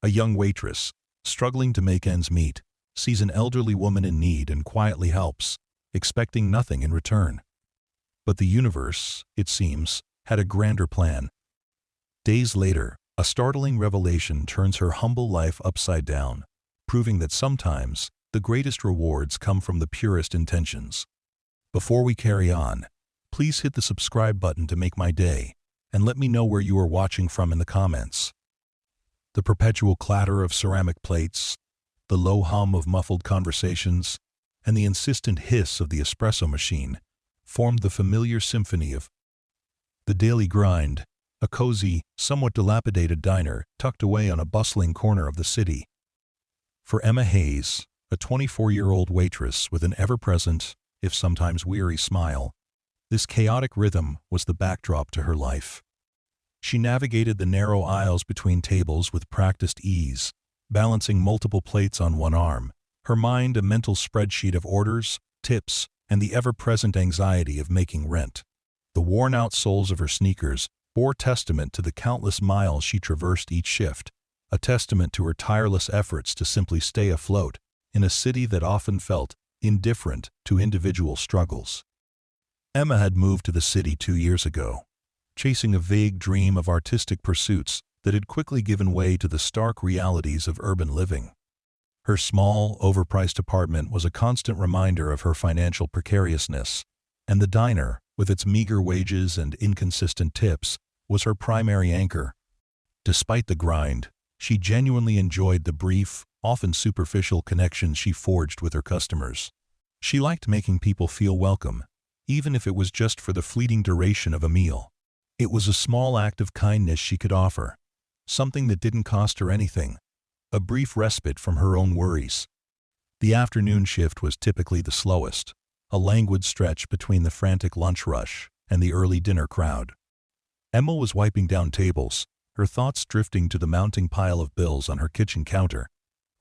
A young waitress, struggling to make ends meet, sees an elderly woman in need and quietly helps, expecting nothing in return. But the universe, it seems, had a grander plan. Days later, a startling revelation turns her humble life upside down, proving that sometimes the greatest rewards come from the purest intentions. Before we carry on, please hit the subscribe button to make my day, and let me know where you are watching from in the comments. The perpetual clatter of ceramic plates, the low hum of muffled conversations, and the insistent hiss of the espresso machine formed the familiar symphony of the daily grind, a cozy, somewhat dilapidated diner tucked away on a bustling corner of the city. For Emma Hayes, a 24-year-old waitress with an ever-present, if sometimes weary smile, this chaotic rhythm was the backdrop to her life. She navigated the narrow aisles between tables with practiced ease, balancing multiple plates on one arm, her mind a mental spreadsheet of orders, tips, and the ever-present anxiety of making rent. The worn-out soles of her sneakers bore testament to the countless miles she traversed each shift, a testament to her tireless efforts to simply stay afloat in a city that often felt indifferent to individual struggles. Emma had moved to the city 2 years ago, chasing a vague dream of artistic pursuits that had quickly given way to the stark realities of urban living. Her small, overpriced apartment was a constant reminder of her financial precariousness, and the diner, with its meager wages and inconsistent tips, was her primary anchor. Despite the grind, she genuinely enjoyed the brief, often superficial connections she forged with her customers. She liked making people feel welcome, even if it was just for the fleeting duration of a meal. It was a small act of kindness she could offer, something that didn't cost her anything, a brief respite from her own worries. The afternoon shift was typically the slowest, a languid stretch between the frantic lunch rush and the early dinner crowd. Emma was wiping down tables, her thoughts drifting to the mounting pile of bills on her kitchen counter,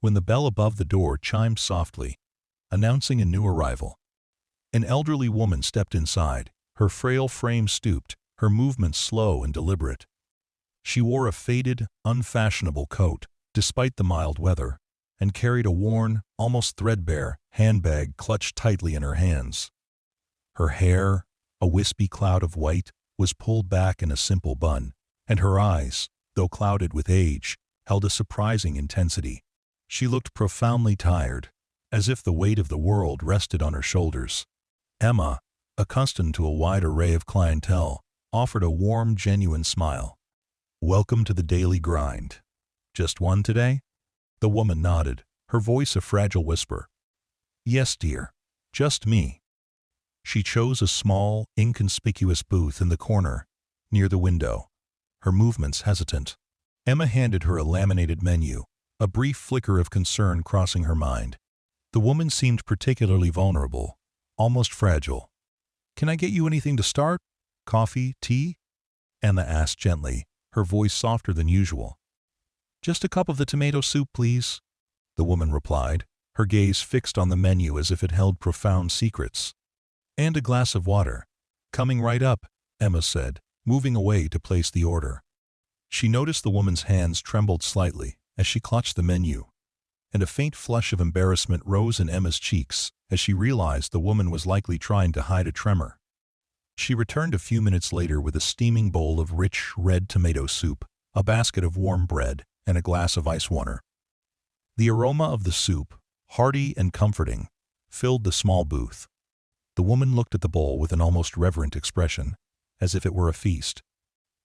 when the bell above the door chimed softly, announcing a new arrival. An elderly woman stepped inside, her frail frame stooped, her movements slow and deliberate. She wore a faded, unfashionable coat, despite the mild weather, and carried a worn, almost threadbare, handbag clutched tightly in her hands. Her hair, a wispy cloud of white, was pulled back in a simple bun, and her eyes, though clouded with age, held a surprising intensity. She looked profoundly tired, as if the weight of the world rested on her shoulders. Emma, accustomed to a wide array of clientele, offered a warm, genuine smile. "Welcome to the daily grind. Just one today?" The woman nodded, her voice a fragile whisper. "Yes, dear. Just me." She chose a small, inconspicuous booth in the corner, near the window, her movements hesitant. Emma handed her a laminated menu, a brief flicker of concern crossing her mind. The woman seemed particularly vulnerable, almost fragile. "Can I get you anything to start? Coffee, tea?" Emma asked gently, her voice softer than usual. "Just a cup of the tomato soup, please," the woman replied, her gaze fixed on the menu as if it held profound secrets. "And a glass of water." "Coming right up," Emma said, moving away to place the order. She noticed the woman's hands trembled slightly as she clutched the menu, and a faint flush of embarrassment rose in Emma's cheeks as she realized the woman was likely trying to hide a tremor. She returned a few minutes later with a steaming bowl of rich, red tomato soup, a basket of warm bread, and a glass of ice water. The aroma of the soup, hearty and comforting, filled the small booth. The woman looked at the bowl with an almost reverent expression, as if it were a feast.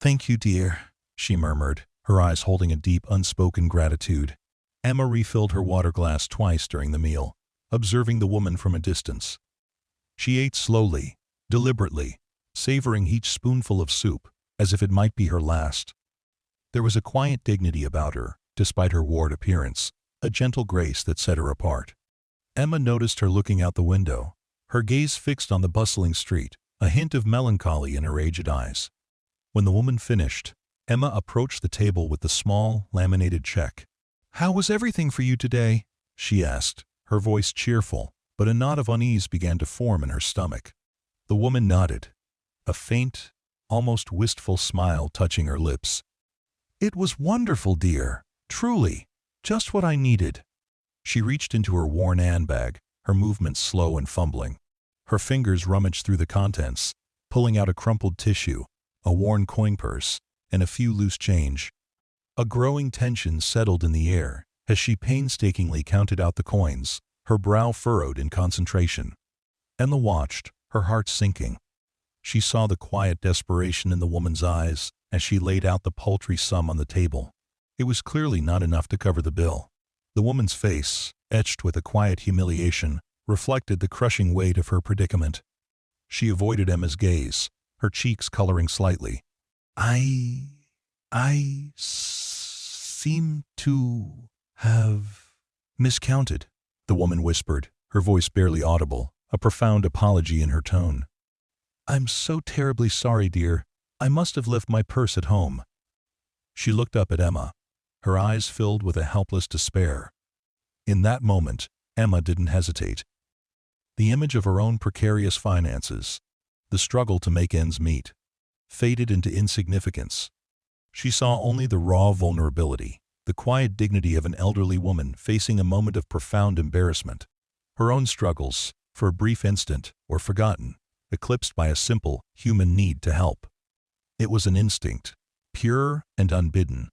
"Thank you, dear," she murmured, her eyes holding a deep, unspoken gratitude. Emma refilled her water glass twice during the meal, observing the woman from a distance. She ate slowly, deliberately, savoring each spoonful of soup as if it might be her last. There was a quiet dignity about her, despite her worn appearance, a gentle grace that set her apart. Emma noticed her looking out the window, her gaze fixed on the bustling street, a hint of melancholy in her aged eyes. When the woman finished, Emma approached the table with the small, laminated check. "How was everything for you today?" she asked, her voice cheerful, but a knot of unease began to form in her stomach. The woman nodded, a faint, almost wistful smile touching her lips. "It was wonderful, dear," Truly, just what I needed. She reached into her worn handbag, her movements slow and fumbling. Her fingers rummaged through the contents, pulling out a crumpled tissue, a worn coin purse, and a few loose change. A growing tension settled in the air as she painstakingly counted out the coins, her brow furrowed in concentration. Emma watched, her heart sinking. She saw the quiet desperation in the woman's eyes as she laid out the paltry sum on the table. It was clearly not enough to cover the bill. The woman's face, etched with a quiet humiliation, reflected the crushing weight of her predicament. She avoided Emma's gaze, her cheeks coloring slightly. I seem to have miscounted, the woman whispered, her voice barely audible, a profound apology in her tone. I'm so terribly sorry, dear. I must have left my purse at home. She looked up at Emma, her eyes filled with a helpless despair. In that moment, Emma didn't hesitate. The image of her own precarious finances, the struggle to make ends meet, faded into insignificance. She saw only the raw vulnerability, the quiet dignity of an elderly woman facing a moment of profound embarrassment. Her own struggles, for a brief instant, were forgotten, eclipsed by a simple, human need to help. It was an instinct, pure and unbidden.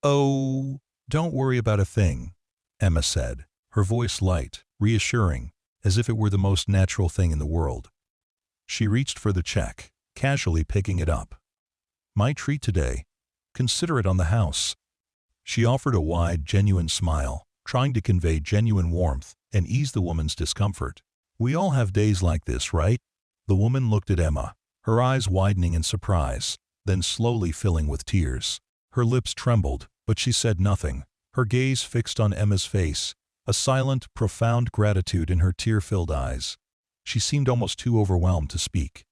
"Oh, don't worry about a thing," Emma said, her voice light, reassuring, as if it were the most natural thing in the world. She reached for the check, casually picking it up. "My treat today. Consider it on the house." She offered a wide, genuine smile, trying to convey genuine warmth and ease the woman's discomfort. "We all have days like this, right?" The woman looked at Emma, her eyes widening in surprise, then slowly filling with tears. Her lips trembled, but she said nothing, her gaze fixed on Emma's face, a silent, profound gratitude in her tear-filled eyes. She seemed almost too overwhelmed to speak.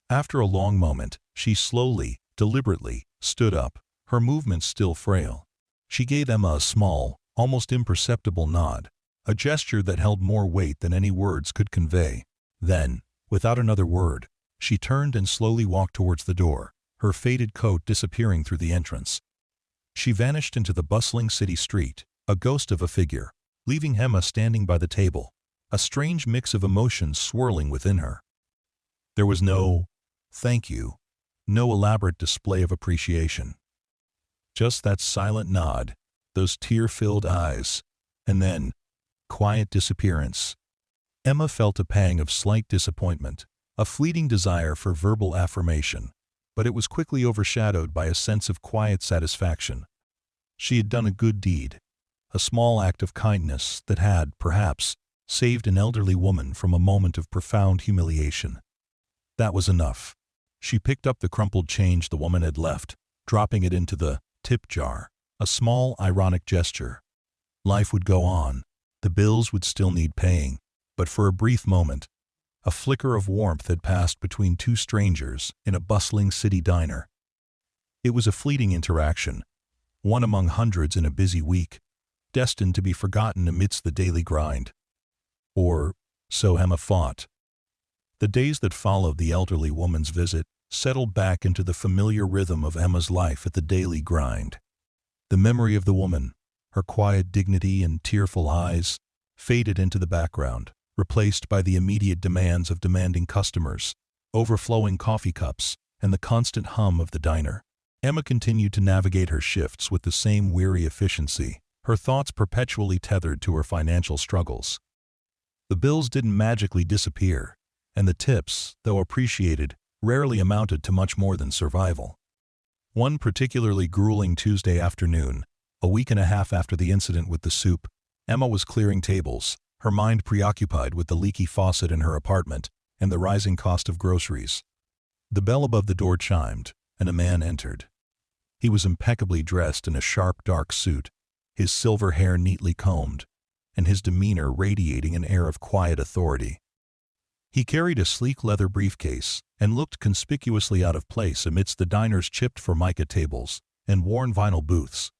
After a long moment, she slowly, deliberately, stood up, her movements still frail. She gave Emma a small, almost imperceptible nod, a gesture that held more weight than any words could convey. Then, without another word, she turned and slowly walked towards the door, her faded coat disappearing through the entrance. She vanished into the bustling city street, a ghost of a figure, leaving Emma standing by the table, a strange mix of emotions swirling within her. There was no "thank you," no elaborate display of appreciation. Just that silent nod, those tear-filled eyes, and then quiet disappearance. Emma felt a pang of slight disappointment, a fleeting desire for verbal affirmation, but it was quickly overshadowed by a sense of quiet satisfaction. She had done a good deed, a small act of kindness that had, perhaps, saved an elderly woman from a moment of profound humiliation. That was enough. She picked up the crumpled change the woman had left, dropping it into the tip jar, a small, ironic gesture. Life would go on. The bills would still need paying, but for a brief moment, a flicker of warmth had passed between two strangers in a bustling city diner. It was a fleeting interaction, one among hundreds in a busy week, destined to be forgotten amidst the daily grind. Or so Emma thought. The days that followed the elderly woman's visit settled back into the familiar rhythm of Emma's life at the daily grind. The memory of the woman, her quiet dignity and tearful eyes, faded into the background, replaced by the immediate demands of demanding customers, overflowing coffee cups, and the constant hum of the diner. Emma continued to navigate her shifts with the same weary efficiency, her thoughts perpetually tethered to her financial struggles. The bills didn't magically disappear, and the tips, though appreciated, rarely amounted to much more than survival. One particularly grueling Tuesday afternoon, a week and a half after the incident with the soup, Emma was clearing tables, her mind preoccupied with the leaky faucet in her apartment and the rising cost of groceries. The bell above the door chimed, and a man entered. He was impeccably dressed in a sharp, dark suit, his silver hair neatly combed, and his demeanor radiating an air of quiet authority. He carried a sleek leather briefcase and looked conspicuously out of place amidst the diner's chipped formica tables and worn vinyl booths.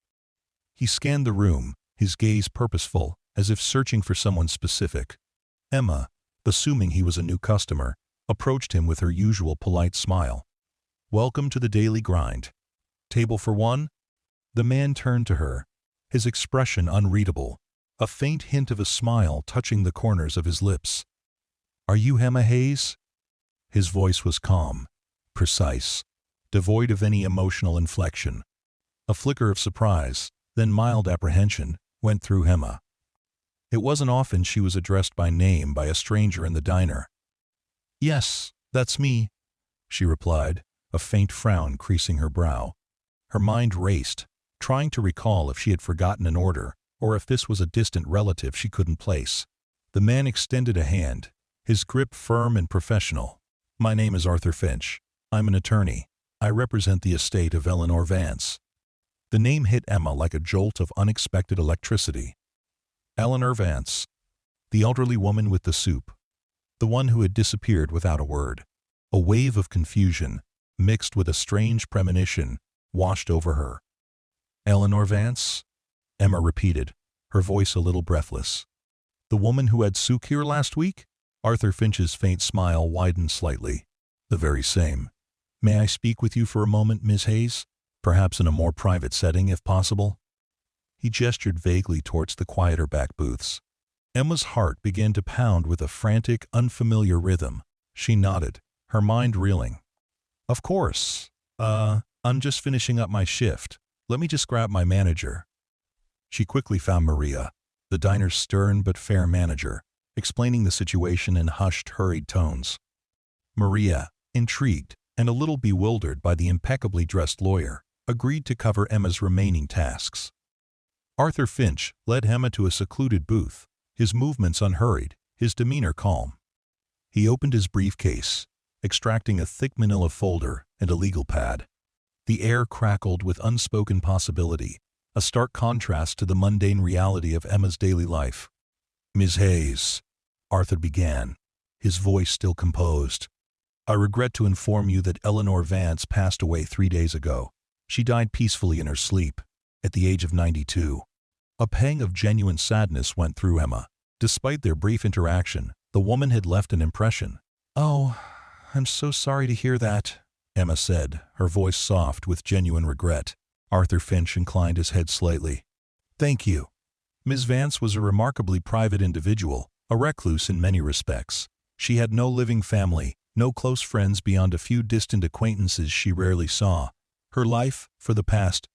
He scanned the room, his gaze purposeful, as if searching for someone specific. Emma, assuming he was a new customer, approached him with her usual polite smile. "Welcome to the daily grind. Table for one?" The man turned to her, his expression unreadable, a faint hint of a smile touching the corners of his lips. "Are you Emma Hayes?" His voice was calm, precise, devoid of any emotional inflection. A flicker of surprise, then mild apprehension, went through Emma. It wasn't often she was addressed by name by a stranger in the diner. "Yes, that's me," she replied, a faint frown creasing her brow. Her mind raced, trying to recall if she had forgotten an order or if this was a distant relative she couldn't place. The man extended a hand, his grip firm and professional. "My name is Arthur Finch. I'm an attorney. I represent the estate of Eleanor Vance." The name hit Emma like a jolt of unexpected electricity. Eleanor Vance, the elderly woman with the soup, the one who had disappeared without a word. A wave of confusion, mixed with a strange premonition, washed over her. "Eleanor Vance?" Emma repeated, her voice a little breathless. "The woman who had souk here last week?" Arthur Finch's faint smile widened slightly. "The very same. May I speak with you for a moment, Miss Hayes? Perhaps in a more private setting, if possible?" He gestured vaguely towards the quieter back booths. Emma's heart began to pound with a frantic, unfamiliar rhythm. She nodded, her mind reeling. "Of course. I'm just finishing up my shift. Let me just grab my manager." She quickly found Maria, the diner's stern but fair manager, explaining the situation in hushed, hurried tones. Maria, intrigued and a little bewildered by the impeccably dressed lawyer, agreed to cover Emma's remaining tasks. Arthur Finch led Emma to a secluded booth, his movements unhurried, his demeanor calm. He opened his briefcase, extracting a thick manila folder and a legal pad. The air crackled with unspoken possibility, a stark contrast to the mundane reality of Emma's daily life. "Ms. Hayes," Arthur began, his voice still composed, "I regret to inform you that Eleanor Vance passed away 3 days ago. She died peacefully in her sleep, at the age of 92. A pang of genuine sadness went through Emma. Despite their brief interaction, the woman had left an impression. "Oh, I'm so sorry to hear that," Emma said, her voice soft with genuine regret. Arthur Finch inclined his head slightly. "Thank you." Ms. Vance was a remarkably private individual, a recluse in many respects. She had no living family, no close friends beyond a few distant acquaintances she rarely saw. Her life, for the past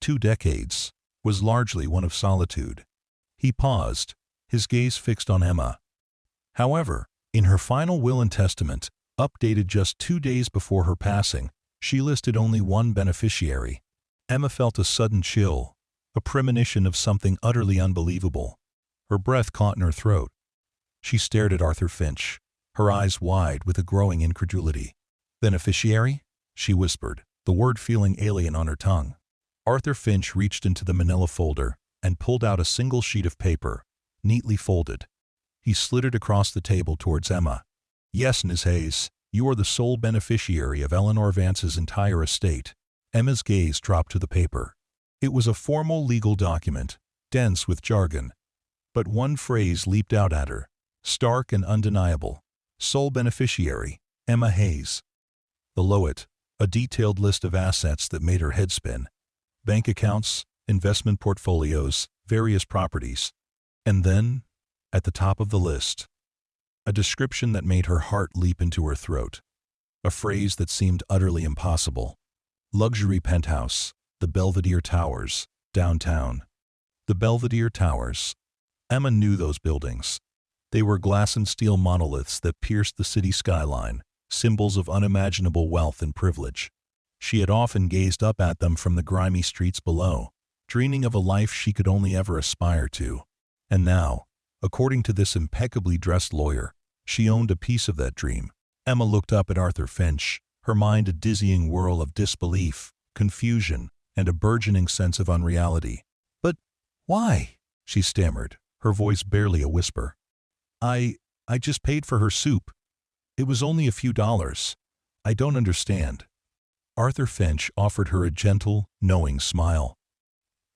2 decades, was largely one of solitude. He paused, his gaze fixed on Emma. However, in her final will and testament, updated just 2 days before her passing, she listed only one beneficiary. Emma felt a sudden chill, a premonition of something utterly unbelievable. Her breath caught in her throat. She stared at Arthur Finch, her eyes wide with a growing incredulity. "Beneficiary?" she whispered, the word feeling alien on her tongue. Arthur Finch reached into the manila folder and pulled out a single sheet of paper, neatly folded. He slid it across the table towards Emma. "Yes, Ms. Hayes, you are the sole beneficiary of Eleanor Vance's entire estate." Emma's gaze dropped to the paper. It was a formal legal document, dense with jargon. But one phrase leaped out at her, stark and undeniable. "Sole beneficiary, Emma Hayes." Below it, a detailed list of assets that made her head spin. Bank accounts, investment portfolios, various properties. And then, at the top of the list, a description that made her heart leap into her throat. A phrase that seemed utterly impossible. "Luxury penthouse, the Belvedere Towers, downtown." The Belvedere Towers. Emma knew those buildings. They were glass and steel monoliths that pierced the city skyline, symbols of unimaginable wealth and privilege. She had often gazed up at them from the grimy streets below, dreaming of a life she could only ever aspire to. And now, according to this impeccably dressed lawyer, she owned a piece of that dream. Emma looked up at Arthur Finch, her mind a dizzying whirl of disbelief, confusion, and a burgeoning sense of unreality. "But why?" she stammered, her voice barely a whisper. I just paid for her soup. It was only a few dollars. I don't understand." Arthur Finch offered her a gentle, knowing smile.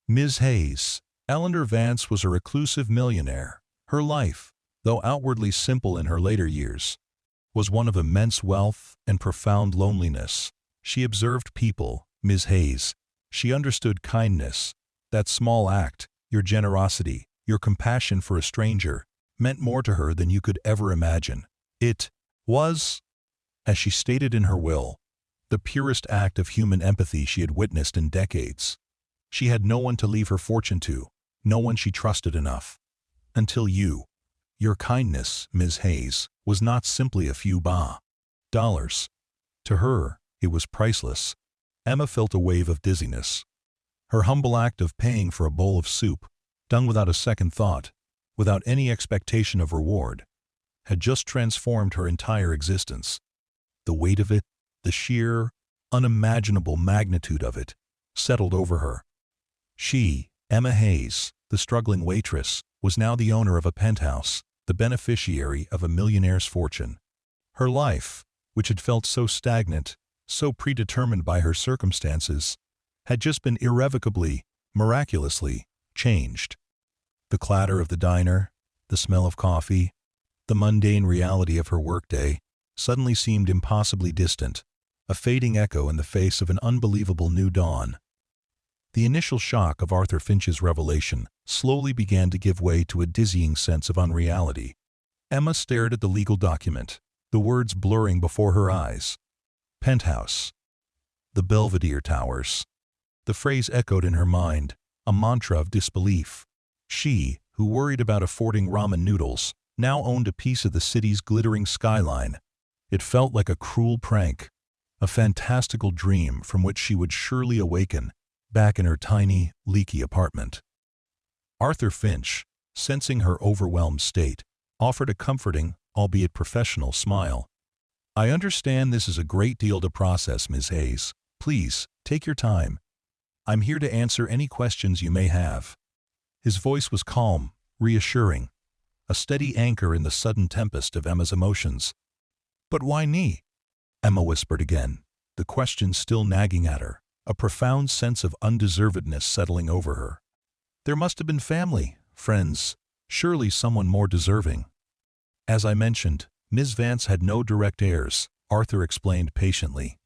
"Ms. Hayes, Eleanor Vance was a reclusive millionaire. Her life, though outwardly simple in her later years, was one of immense wealth and profound loneliness. She observed people, Ms. Hayes. She understood kindness, That small act, your generosity, your compassion for a stranger, meant more to her than you could ever imagine. It was, as she stated in her will, the purest act of human empathy she had witnessed in decades. She had no one to leave her fortune to, no one she trusted enough. Until you. Your kindness, Ms. Hayes, was not simply a few dollars. To her, it was priceless. Emma felt a wave of dizziness. Her humble act of paying for a bowl of soup, done without a second thought, without any expectation of reward, had just transformed her entire existence. The weight of it, the sheer, unimaginable magnitude of it, settled over her. She, Emma Hayes, the struggling waitress, was now the owner of a penthouse, the beneficiary of a millionaire's fortune. Her life, which had felt so stagnant, so predetermined by her circumstances, had just been irrevocably, miraculously, changed. The clatter of the diner, the smell of coffee, the mundane reality of her workday, suddenly seemed impossibly distant, a fading echo in the face of an unbelievable new dawn. The initial shock of Arthur Finch's revelation slowly began to give way to a dizzying sense of unreality. Emma stared at the legal document, the words blurring before her eyes. Penthouse. The Belvedere Towers. The phrase echoed in her mind, a mantra of disbelief. She, who worried about affording ramen noodles, now owned a piece of the city's glittering skyline. It felt like a cruel prank, a fantastical dream from which she would surely awaken, back in her tiny, leaky apartment. Arthur Finch, sensing her overwhelmed state, offered a comforting, albeit professional, smile. "I understand this is a great deal to process, Ms. Hayes. Please, take your time. I'm here to answer any questions you may have." His voice was calm, reassuring, a steady anchor in the sudden tempest of Emma's emotions. "But why me?" Emma whispered again, the question still nagging at her, a profound sense of undeservedness settling over her. "There must have been family, friends, surely someone more deserving." "As I mentioned, Ms. Vance had no direct heirs," Arthur explained patiently.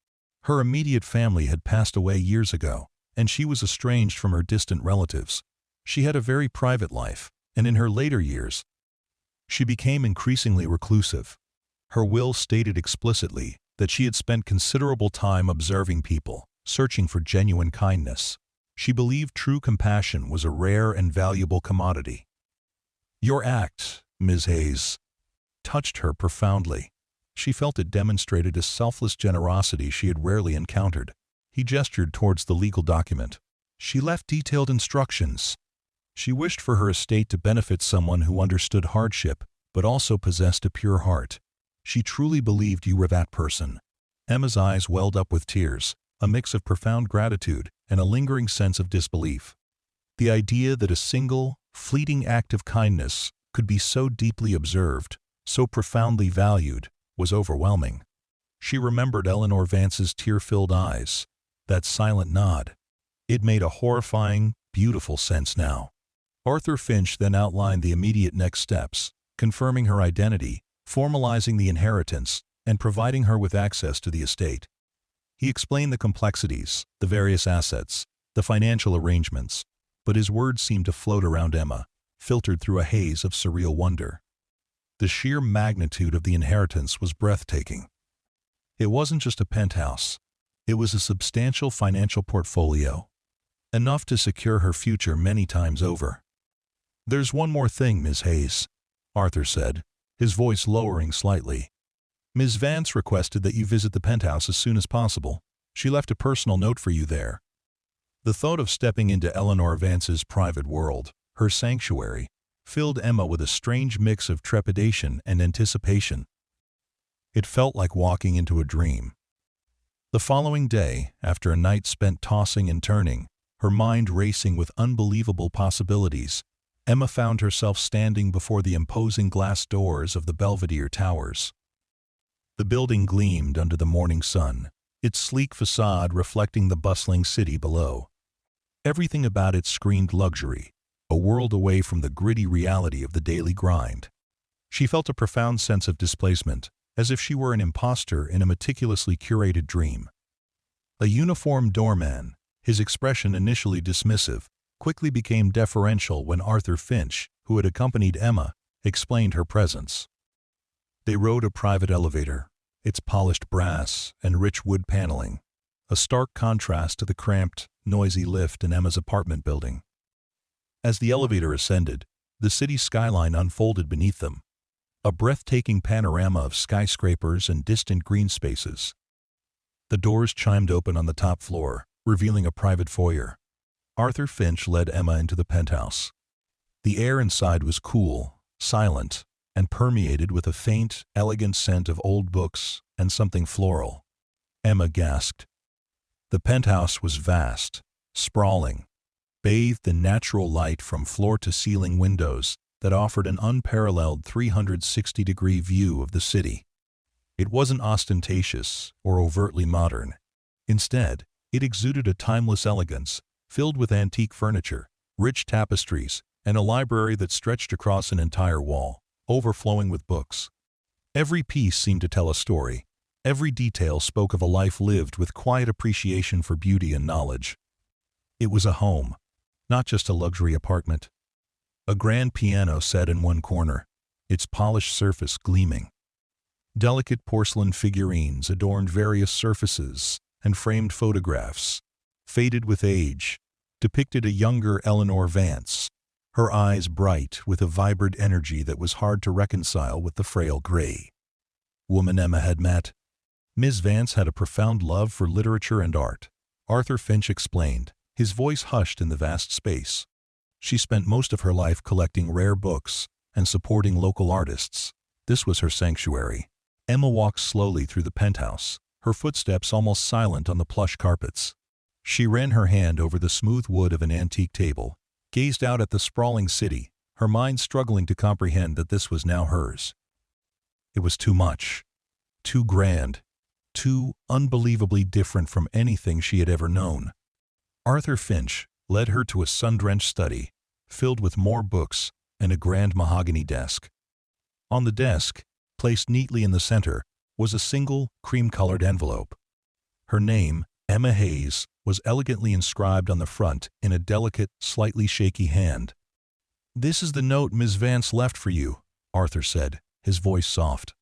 "Her immediate family had passed away years ago, and she was estranged from her distant relatives. She had a very private life, and in her later years, she became increasingly reclusive. Her will stated explicitly that she had spent considerable time observing people, searching for genuine kindness. She believed true compassion was a rare and valuable commodity. Your act, Ms. Hayes, touched her profoundly. She felt it demonstrated a selfless generosity she had rarely encountered. He gestured towards the legal document. She left detailed instructions. She wished for her estate to benefit someone who understood hardship, but also possessed a pure heart. She truly believed you were that person. Emma's eyes welled up with tears, a mix of profound gratitude and a lingering sense of disbelief. The idea that a single, fleeting act of kindness could be so deeply observed, so profoundly valued, was overwhelming. She remembered Eleanor Vance's tear-filled eyes, that silent nod. It made a horrifying, beautiful sense now. Arthur Finch then outlined the immediate next steps, confirming her identity, formalizing the inheritance, and providing her with access to the estate. He explained the complexities, the various assets, the financial arrangements, but his words seemed to float around Emma, filtered through a haze of surreal wonder. The sheer magnitude of the inheritance was breathtaking. It wasn't just a penthouse. It was a substantial financial portfolio, enough to secure her future many times over. "There's one more thing, Ms. Hayes," Arthur said, his voice lowering slightly. "Ms. Vance requested that you visit the penthouse as soon as possible. She left a personal note for you there." The thought of stepping into Eleanor Vance's private world, her sanctuary, filled Emma with a strange mix of trepidation and anticipation. It felt like walking into a dream. The following day, after a night spent tossing and turning, her mind racing with unbelievable possibilities, Emma found herself standing before the imposing glass doors of the Belvedere Towers. The building gleamed under the morning sun, its sleek facade reflecting the bustling city below. Everything about it screamed luxury, a world away from the gritty reality of the daily grind. She felt a profound sense of displacement, as if she were an imposter in a meticulously curated dream. A uniformed doorman, his expression initially dismissive, quickly became deferential when Arthur Finch, who had accompanied Emma, explained her presence. They rode a private elevator, its polished brass and rich wood paneling, a stark contrast to the cramped, noisy lift in Emma's apartment building. As the elevator ascended, the city skyline unfolded beneath them, a breathtaking panorama of skyscrapers and distant green spaces. The doors chimed open on the top floor, revealing a private foyer. Arthur Finch led Emma into the penthouse. The air inside was cool, silent, and permeated with a faint, elegant scent of old books and something floral. Emma gasped. The penthouse was vast, sprawling, bathed in natural light from floor-to-ceiling windows that offered an unparalleled 360-degree view of the city. It wasn't ostentatious or overtly modern. Instead, it exuded a timeless elegance, filled with antique furniture, rich tapestries, and a library that stretched across an entire wall, overflowing with books. Every piece seemed to tell a story. Every detail spoke of a life lived with quiet appreciation for beauty and knowledge. It was a home, not just a luxury apartment. A grand piano sat in one corner, its polished surface gleaming. Delicate porcelain figurines adorned various surfaces, and framed photographs, faded with age, depicted a younger Eleanor Vance, her eyes bright with a vibrant energy that was hard to reconcile with the frail gray woman Emma had met. Miss Vance had a profound love for literature and art, Arthur Finch explained, his voice hushed in the vast space. She spent most of her life collecting rare books and supporting local artists. This was her sanctuary. Emma walked slowly through the penthouse, her footsteps almost silent on the plush carpets. She ran her hand over the smooth wood of an antique table, gazed out at the sprawling city, her mind struggling to comprehend that this was now hers. It was too much, too grand, too unbelievably different from anything she had ever known. Arthur Finch led her to a sun-drenched study, filled with more books and a grand mahogany desk. On the desk, placed neatly in the center, was a single, cream-colored envelope. Her name, Emma Hayes, was elegantly inscribed on the front in a delicate, slightly shaky hand. "This is the note Miss Vance left for you," Arthur said, his voice soft.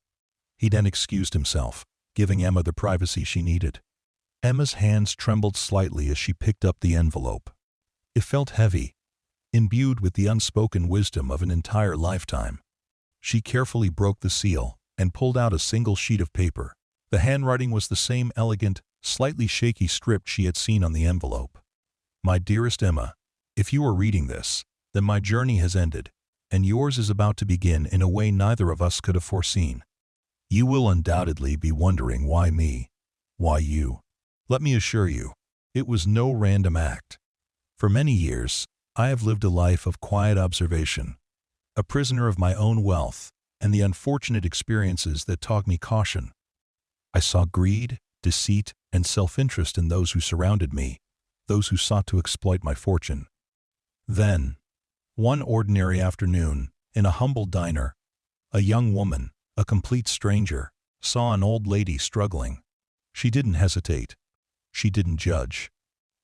He then excused himself, giving Emma the privacy she needed. Emma's hands trembled slightly as she picked up the envelope. It felt heavy, imbued with the unspoken wisdom of an entire lifetime. She carefully broke the seal and pulled out a single sheet of paper. The handwriting was the same elegant, slightly shaky script she had seen on the envelope. "My dearest Emma, if you are reading this, then my journey has ended, and yours is about to begin in a way neither of us could have foreseen. You will undoubtedly be wondering why me, why you. Let me assure you, it was no random act. For many years, I have lived a life of quiet observation, a prisoner of my own wealth and the unfortunate experiences that taught me caution. I saw greed, deceit, and self-interest in those who surrounded me, those who sought to exploit my fortune. Then, one ordinary afternoon, in a humble diner, a young woman, a complete stranger, saw an old lady struggling. She didn't hesitate. She didn't judge.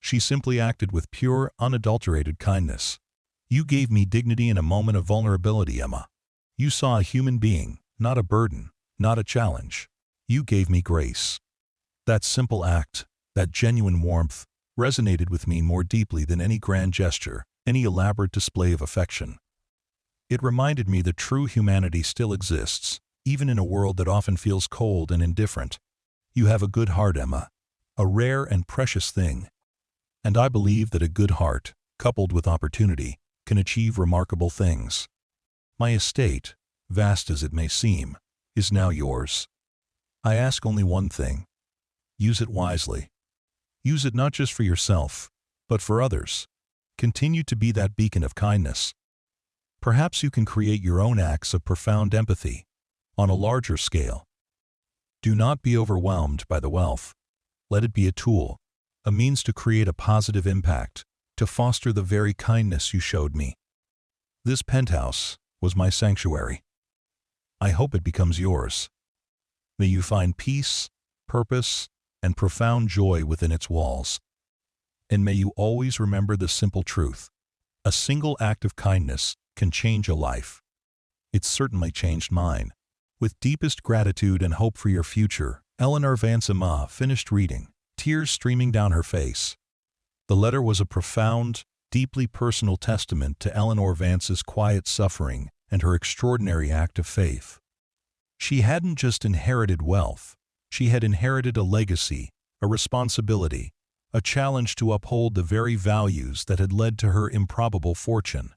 She simply acted with pure, unadulterated kindness. You gave me dignity in a moment of vulnerability, Emma. You saw a human being, not a burden, not a challenge. You gave me grace. That simple act, that genuine warmth, resonated with me more deeply than any grand gesture, any elaborate display of affection. It reminded me that true humanity still exists, even in a world that often feels cold and indifferent. You have a good heart, Emma, a rare and precious thing. And I believe that a good heart, coupled with opportunity, can achieve remarkable things. My estate, vast as it may seem, is now yours. I ask only one thing. Use it wisely. Use it not just for yourself, but for others. Continue to be that beacon of kindness. Perhaps you can create your own acts of profound empathy, on a larger scale. Do not be overwhelmed by the wealth. Let it be a tool, a means to create a positive impact, to foster the very kindness you showed me. This penthouse was my sanctuary. I hope it becomes yours. May you find peace, purpose, and profound joy within its walls. And may you always remember the simple truth. A single act of kindness can change a life. It's certainly changed mine. With deepest gratitude and hope for your future, Eleanor Vance Emma finished reading, tears streaming down her face. The letter was a profound, deeply personal testament to Eleanor Vance's quiet suffering and her extraordinary act of faith. She hadn't just inherited wealth, she had inherited a legacy, a responsibility, a challenge to uphold the very values that had led to her improbable fortune.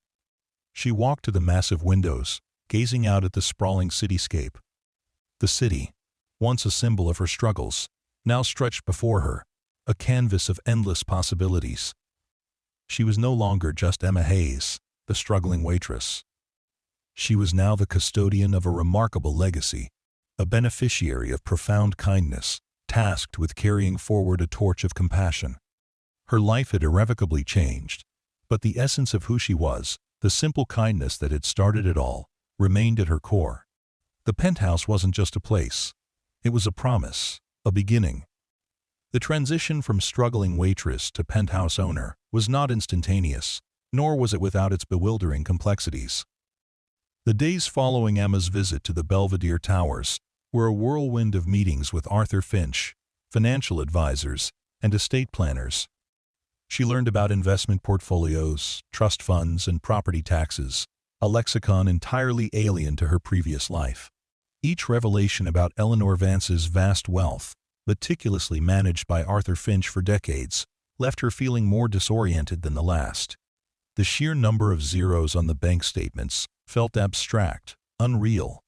She walked to the massive windows, gazing out at the sprawling cityscape. The city, once a symbol of her struggles, now stretched before her, a canvas of endless possibilities. She was no longer just Emma Hayes, the struggling waitress. She was now the custodian of a remarkable legacy, a beneficiary of profound kindness, tasked with carrying forward a torch of compassion. Her life had irrevocably changed, but the essence of who she was, the simple kindness that had started it all, remained at her core. The Penthouse wasn't just a place. It was a promise, a beginning. The transition from struggling waitress to Penthouse owner was not instantaneous, nor was it without its bewildering complexities. The days following Emma's visit to the Belvedere Towers were a whirlwind of meetings with Arthur Finch, financial advisors, and estate planners. She learned about investment portfolios, trust funds, and property taxes, a lexicon entirely alien to her previous life. Each revelation about Eleanor Vance's vast wealth, meticulously managed by Arthur Finch for decades, left her feeling more disoriented than the last. The sheer number of zeros on the bank statements felt abstract, unreal.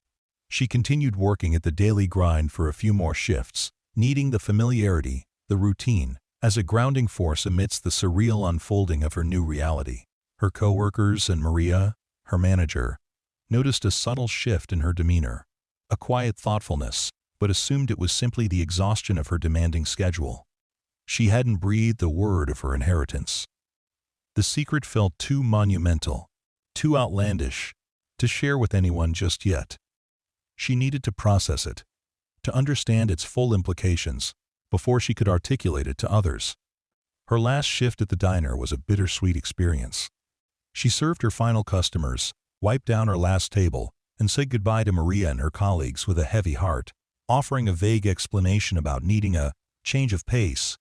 She continued working at the daily grind for a few more shifts, needing the familiarity, the routine, as a grounding force amidst the surreal unfolding of her new reality. Her coworkers and Maria, her manager, noticed a subtle shift in her demeanor, a quiet thoughtfulness, but assumed it was simply the exhaustion of her demanding schedule. She hadn't breathed a word of her inheritance. The secret felt too monumental, too outlandish, to share with anyone just yet. She needed to process it, to understand its full implications, before she could articulate it to others. Her last shift at the diner was a bittersweet experience. She served her final customers, wiped down her last table, and said goodbye to Maria and her colleagues with a heavy heart, offering a vague explanation about needing a change of pace.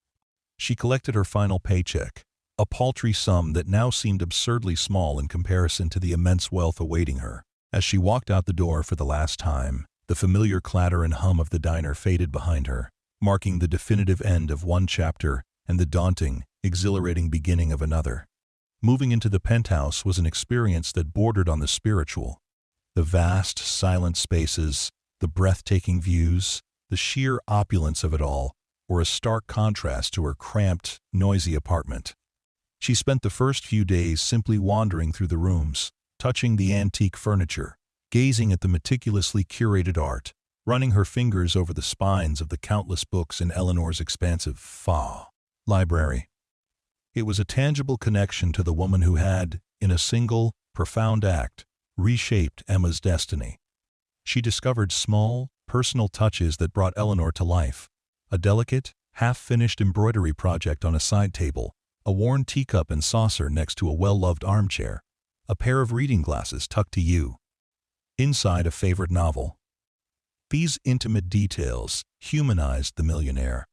She collected her final paycheck, a paltry sum that now seemed absurdly small in comparison to the immense wealth awaiting her. As she walked out the door for the last time, the familiar clatter and hum of the diner faded behind her, marking the definitive end of one chapter and the daunting, exhilarating beginning of another. Moving into the Penthouse was an experience that bordered on the spiritual. The vast, silent spaces, the breathtaking views, the sheer opulence of it all were a stark contrast to her cramped, noisy apartment. She spent the first few days simply wandering through the rooms, touching the antique furniture, gazing at the meticulously curated art, running her fingers over the spines of the countless books in Eleanor's expansive library. It was a tangible connection to the woman who had, in a single, profound act, reshaped Emma's destiny. She discovered small, personal touches that brought Eleanor to life. A delicate, half-finished embroidery project on a side table, a worn teacup and saucer next to a well-loved armchair, a pair of reading glasses tucked to you inside a favorite novel. These intimate details humanized the millionaire,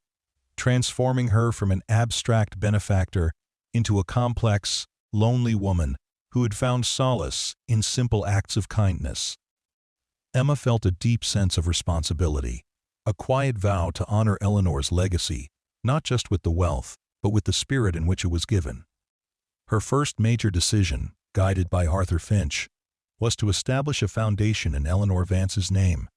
transforming her from an abstract benefactor into a complex, lonely woman who had found solace in simple acts of kindness. Emma felt a deep sense of responsibility, a quiet vow to honor Eleanor's legacy, not just with the wealth, but with the spirit in which it was given. Her first major decision, guided by Arthur Finch, was to establish a foundation in Eleanor Vance's name.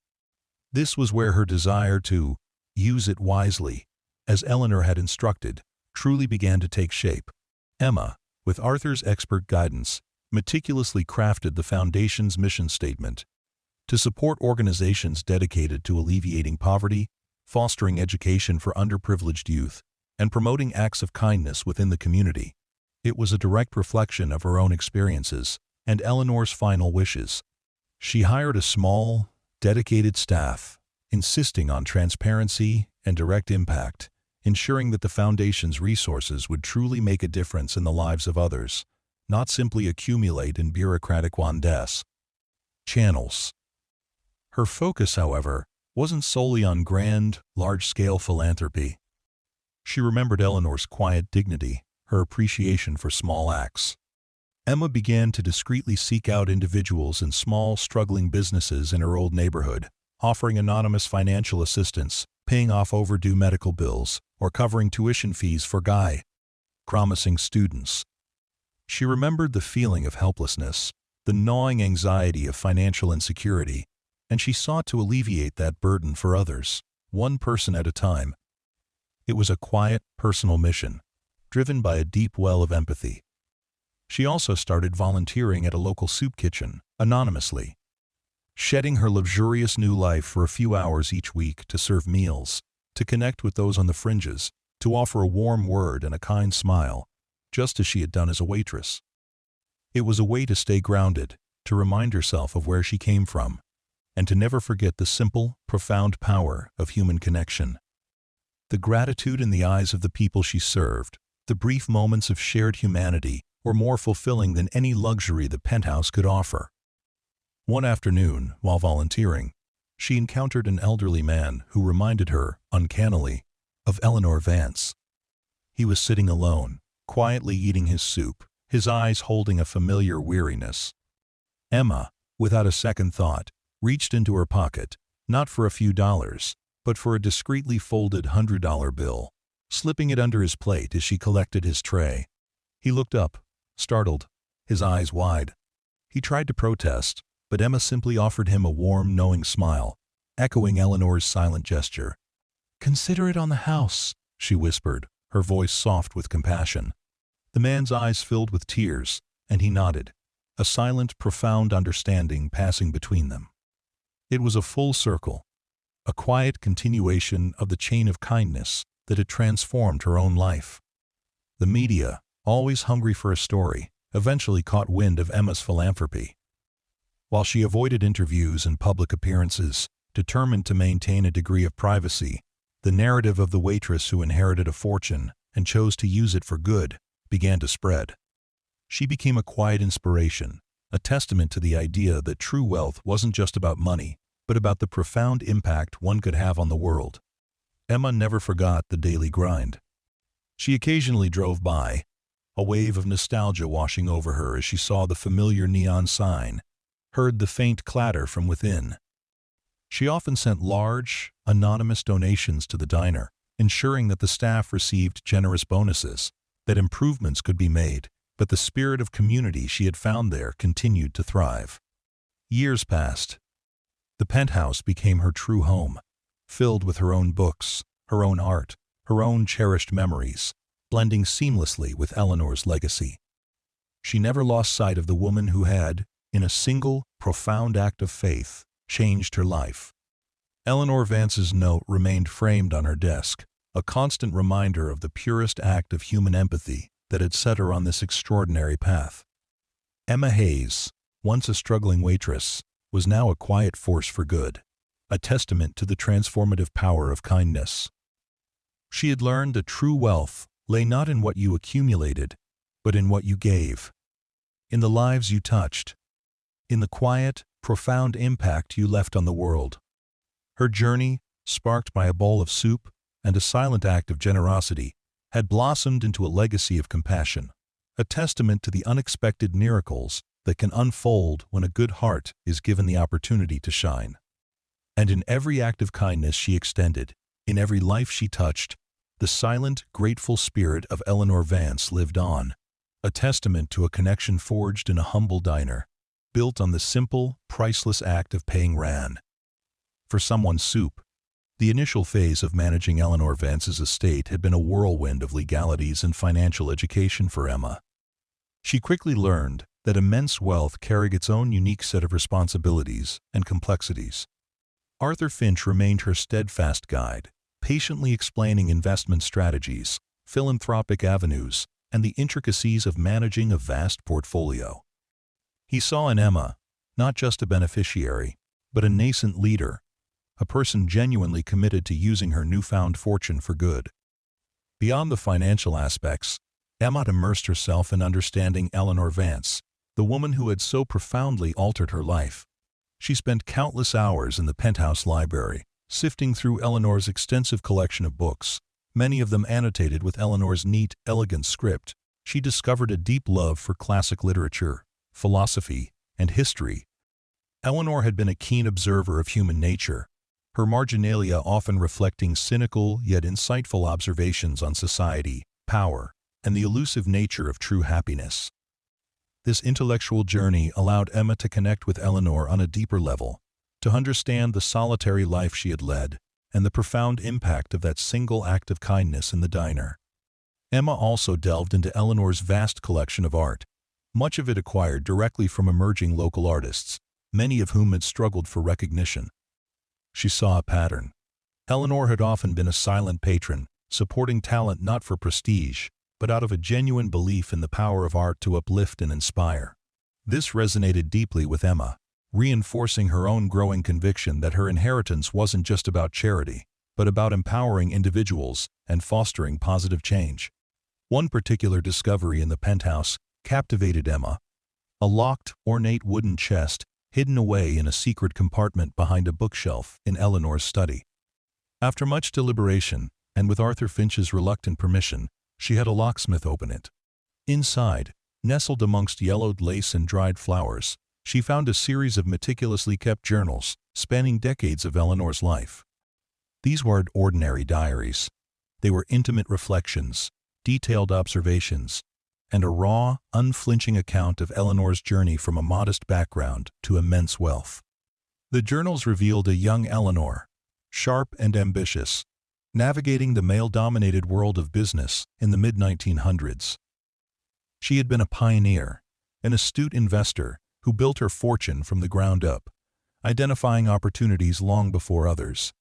This was where her desire to use it wisely, as Eleanor had instructed, truly began to take shape. Emma, with Arthur's expert guidance, meticulously crafted the foundation's mission statement: to support organizations dedicated to alleviating poverty, fostering education for underprivileged youth, and promoting acts of kindness within the community. It was a direct reflection of her own experiences and Eleanor's final wishes. She hired a small, dedicated staff, insisting on transparency and direct impact, ensuring that the foundation's resources would truly make a difference in the lives of others, not simply accumulate in bureaucratic wandes channels. Her focus, however, wasn't solely on grand, large-scale philanthropy. She remembered Eleanor's quiet dignity, her appreciation for small acts. Emma began to discreetly seek out individuals in small, struggling businesses in her old neighborhood, offering anonymous financial assistance, paying off overdue medical bills, or covering tuition fees for promising students. She remembered the feeling of helplessness, the gnawing anxiety of financial insecurity, and she sought to alleviate that burden for others, one person at a time. It was a quiet, personal mission, driven by a deep well of empathy. She also started volunteering at a local soup kitchen, anonymously, shedding her luxurious new life for a few hours each week to serve meals, to connect with those on the fringes, to offer a warm word and a kind smile, just as she had done as a waitress. It was a way to stay grounded, to remind herself of where she came from, and to never forget the simple, profound power of human connection. The gratitude in the eyes of the people she served, the brief moments of shared humanity, were more fulfilling than any luxury the Penthouse could offer. One afternoon, while volunteering, she encountered an elderly man who reminded her, uncannily, of Eleanor Vance. He was sitting alone, quietly eating his soup, his eyes holding a familiar weariness. Emma, without a second thought, reached into her pocket, not for a few dollars, but for a discreetly folded $100 bill, slipping it under his plate as she collected his tray. He looked up, startled, his eyes wide. He tried to protest, but Emma simply offered him a warm, knowing smile, echoing Eleanor's silent gesture. "Consider it on the house," she whispered, her voice soft with compassion. The man's eyes filled with tears, and he nodded, a silent, profound understanding passing between them. It was a full circle, a quiet continuation of the chain of kindness that had transformed her own life. The media, always hungry for a story, eventually caught wind of Emma's philanthropy. While she avoided interviews and public appearances, determined to maintain a degree of privacy, the narrative of the waitress who inherited a fortune and chose to use it for good began to spread. She became a quiet inspiration, a testament to the idea that true wealth wasn't just about money, but about the profound impact one could have on the world. Emma never forgot the daily grind. She occasionally drove by, a wave of nostalgia washing over her as she saw the familiar neon sign, heard the faint clatter from within. She often sent large, anonymous donations to the diner, ensuring that the staff received generous bonuses, that improvements could be made, but the spirit of community she had found there continued to thrive. Years passed. The Penthouse became her true home, filled with her own books, her own art, her own cherished memories, blending seamlessly with Eleanor's legacy. She never lost sight of the woman who had, in a single, profound act of faith, changed her life. Eleanor Vance's note remained framed on her desk, a constant reminder of the purest act of human empathy that had set her on this extraordinary path. Emma Hayes, once a struggling waitress, was now a quiet force for good, a testament to the transformative power of kindness. She had learned that true wealth lay not in what you accumulated, but in what you gave, in the lives you touched, in the quiet, profound impact you left on the world. Her journey, sparked by a bowl of soup and a silent act of generosity, had blossomed into a legacy of compassion, a testament to the unexpected miracles that can unfold when a good heart is given the opportunity to shine. And in every act of kindness she extended, in every life she touched, the silent, grateful spirit of Eleanor Vance lived on, a testament to a connection forged in a humble diner, built on the simple, priceless act of paying rent for someone's soup. The initial phase of managing Eleanor Vance's estate had been a whirlwind of legalities and financial education for Emma. She quickly learned that immense wealth carried its own unique set of responsibilities and complexities. Arthur Finch remained her steadfast guide, patiently explaining investment strategies, philanthropic avenues, and the intricacies of managing a vast portfolio. He saw in Emma not just a beneficiary, but a nascent leader, a person genuinely committed to using her newfound fortune for good. Beyond the financial aspects, Emma immersed herself in understanding Eleanor Vance, the woman who had so profoundly altered her life. She spent countless hours in the Penthouse library, sifting through Eleanor's extensive collection of books, many of them annotated with Eleanor's neat, elegant script. She discovered a deep love for classic literature, philosophy, and history. Eleanor had been a keen observer of human nature, her marginalia often reflecting cynical yet insightful observations on society, power, and the elusive nature of true happiness. This intellectual journey allowed Emma to connect with Eleanor on a deeper level, to understand the solitary life she had led, and the profound impact of that single act of kindness in the diner. Emma also delved into Eleanor's vast collection of art, much of it acquired directly from emerging local artists, many of whom had struggled for recognition. She saw a pattern. Eleanor had often been a silent patron, supporting talent not for prestige, but out of a genuine belief in the power of art to uplift and inspire. This resonated deeply with Emma, reinforcing her own growing conviction that her inheritance wasn't just about charity, but about empowering individuals and fostering positive change. One particular discovery in the Penthouse captivated Emma: a locked, ornate wooden chest hidden away in a secret compartment behind a bookshelf in Eleanor's study. After much deliberation, and with Arthur Finch's reluctant permission, she had a locksmith open it. Inside, nestled amongst yellowed lace and dried flowers, she found a series of meticulously kept journals spanning decades of Eleanor's life. These weren't ordinary diaries. They were intimate reflections, detailed observations, and a raw, unflinching account of Eleanor's journey from a modest background to immense wealth. The journals revealed a young Eleanor, sharp and ambitious, navigating the male-dominated world of business in the mid-1900s. She had been a pioneer, an astute investor who built her fortune from the ground up, identifying opportunities long before others.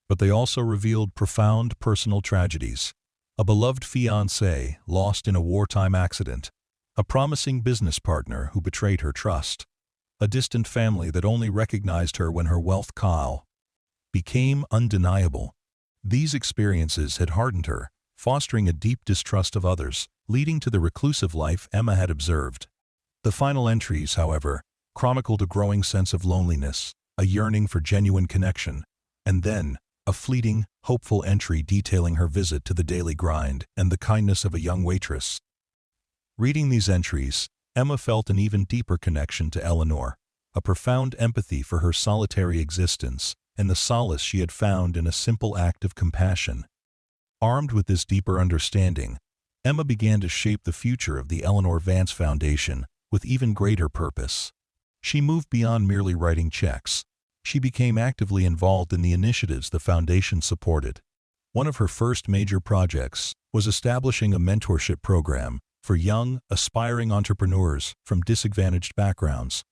But they also revealed profound personal tragedies: a beloved fiancé lost in a wartime accident, a promising business partner who betrayed her trust, a distant family that only recognized her when her wealth became undeniable. These experiences had hardened her, fostering a deep distrust of others, leading to the reclusive life Emma had observed. The final entries, however, chronicled a growing sense of loneliness, a yearning for genuine connection, and then a fleeting, hopeful entry detailing her visit to the daily grind and the kindness of a young waitress. Reading these entries, Emma felt an even deeper connection to Eleanor, a profound empathy for her solitary existence, and the solace she had found in a simple act of compassion. Armed with this deeper understanding, Emma began to shape the future of the Eleanor Vance Foundation with even greater purpose. She moved beyond merely writing checks. She became actively involved in the initiatives the foundation supported. One of her first major projects was establishing a mentorship program for young, aspiring entrepreneurs from disadvantaged backgrounds.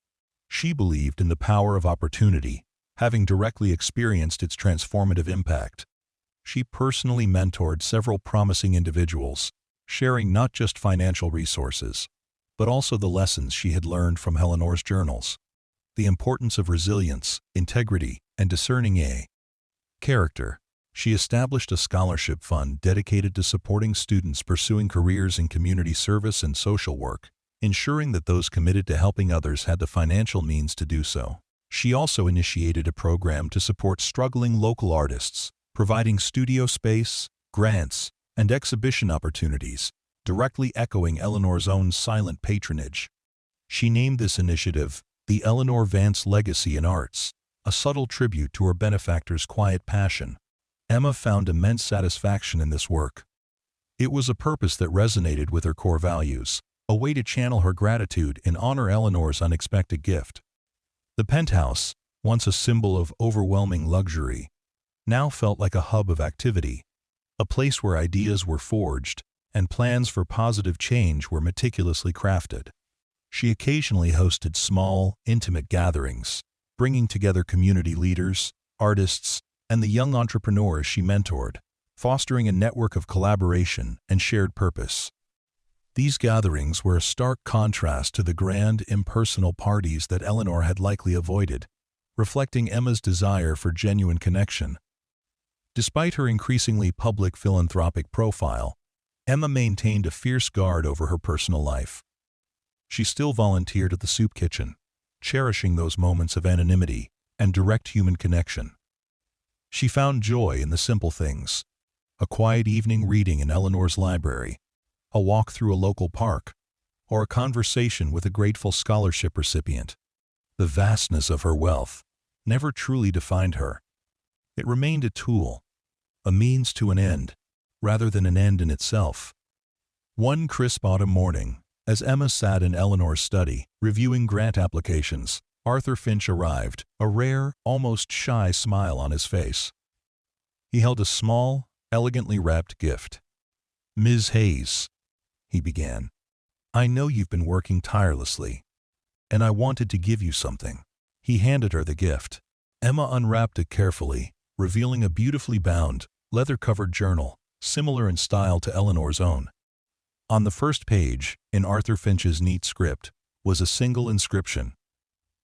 She believed in the power of opportunity, having directly experienced its transformative impact. She personally mentored several promising individuals, sharing not just financial resources, but also the lessons she had learned from Eleanor's journals: the importance of resilience, integrity, and discerning character. She established a scholarship fund dedicated to supporting students pursuing careers in community service and social work, ensuring that those committed to helping others had the financial means to do so. She also initiated a program to support struggling local artists, providing studio space, grants, and exhibition opportunities, directly echoing Eleanor's own silent patronage. She named this initiative the Eleanor Vance Legacy in Arts, a subtle tribute to her benefactor's quiet passion. Emma found immense satisfaction in this work. It was a purpose that resonated with her core values, a way to channel her gratitude and honor Eleanor's unexpected gift. The Penthouse, once a symbol of overwhelming luxury, now felt like a hub of activity, a place where ideas were forged and plans for positive change were meticulously crafted. She occasionally hosted small, intimate gatherings, bringing together community leaders, artists, and the young entrepreneurs she mentored, fostering a network of collaboration and shared purpose. These gatherings were a stark contrast to the grand, impersonal parties that Eleanor had likely avoided, reflecting Emma's desire for genuine connection. Despite her increasingly public philanthropic profile, Emma maintained a fierce guard over her personal life. She still volunteered at the soup kitchen, cherishing those moments of anonymity and direct human connection. She found joy in the simple things: a quiet evening reading in Eleanor's library, a walk through a local park, or a conversation with a grateful scholarship recipient. The vastness of her wealth never truly defined her. It remained a tool, a means to an end, rather than an end in itself. One crisp autumn morning, as Emma sat in Eleanor's study, reviewing grant applications, Arthur Finch arrived, a rare, almost shy smile on his face. He held a small, elegantly wrapped gift. "Ms. Hayes," he began, "I know you've been working tirelessly, and I wanted to give you something." He handed her the gift. Emma unwrapped it carefully, revealing a beautifully bound, leather-covered journal, similar in style to Eleanor's own. On the first page, in Arthur Finch's neat script, was a single inscription: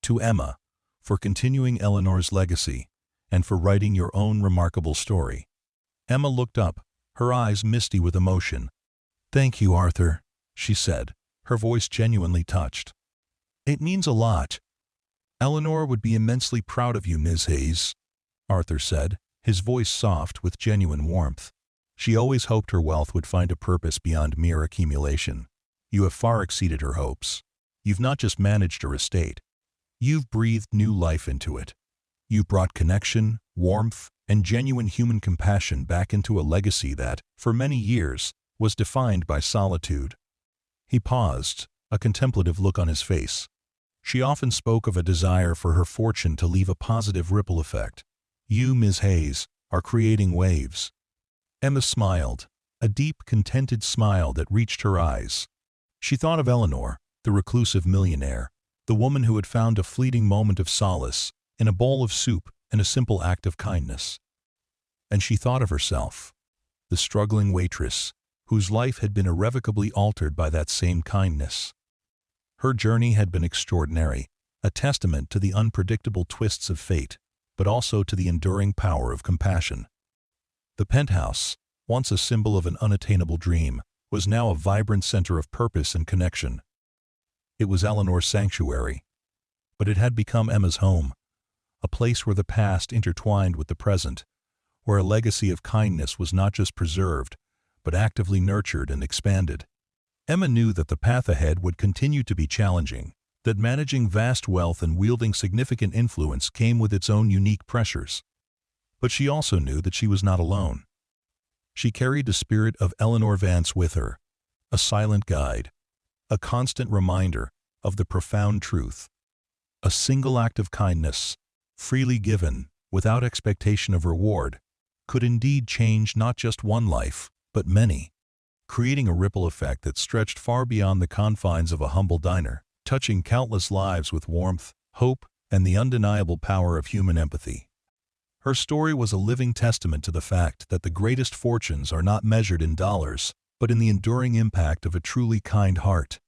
"To Emma, for continuing Eleanor's legacy, and for writing your own remarkable story." Emma looked up, her eyes misty with emotion. "Thank you, Arthur," she said, her voice genuinely touched. "It means a lot." "Eleanor would be immensely proud of you, Ms. Hayes," Arthur said, his voice soft with genuine warmth. "She always hoped her wealth would find a purpose beyond mere accumulation. You have far exceeded her hopes. You've not just managed her estate. You've breathed new life into it. You've brought connection, warmth, and genuine human compassion back into a legacy that, for many years, was defined by solitude." He paused, a contemplative look on his face. "She often spoke of a desire for her fortune to leave a positive ripple effect. You, Ms. Hayes, are creating waves." Emma smiled, a deep, contented smile that reached her eyes. She thought of Eleanor, the reclusive millionaire, the woman who had found a fleeting moment of solace in a bowl of soup and a simple act of kindness. And she thought of herself, the struggling waitress, whose life had been irrevocably altered by that same kindness. Her journey had been extraordinary, a testament to the unpredictable twists of fate, but also to the enduring power of compassion. The Penthouse, once a symbol of an unattainable dream, was now a vibrant center of purpose and connection. It was Eleanor's sanctuary, but it had become Emma's home, a place where the past intertwined with the present, where a legacy of kindness was not just preserved, but actively nurtured and expanded. Emma knew that the path ahead would continue to be challenging, that managing vast wealth and wielding significant influence came with its own unique pressures. But she also knew that she was not alone. She carried the spirit of Eleanor Vance with her, a silent guide, a constant reminder of the profound truth. A single act of kindness, freely given, without expectation of reward, could indeed change not just one life, but many, creating a ripple effect that stretched far beyond the confines of a humble diner, touching countless lives with warmth, hope, and the undeniable power of human empathy. Her story was a living testament to the fact that the greatest fortunes are not measured in dollars, but in the enduring impact of a truly kind heart.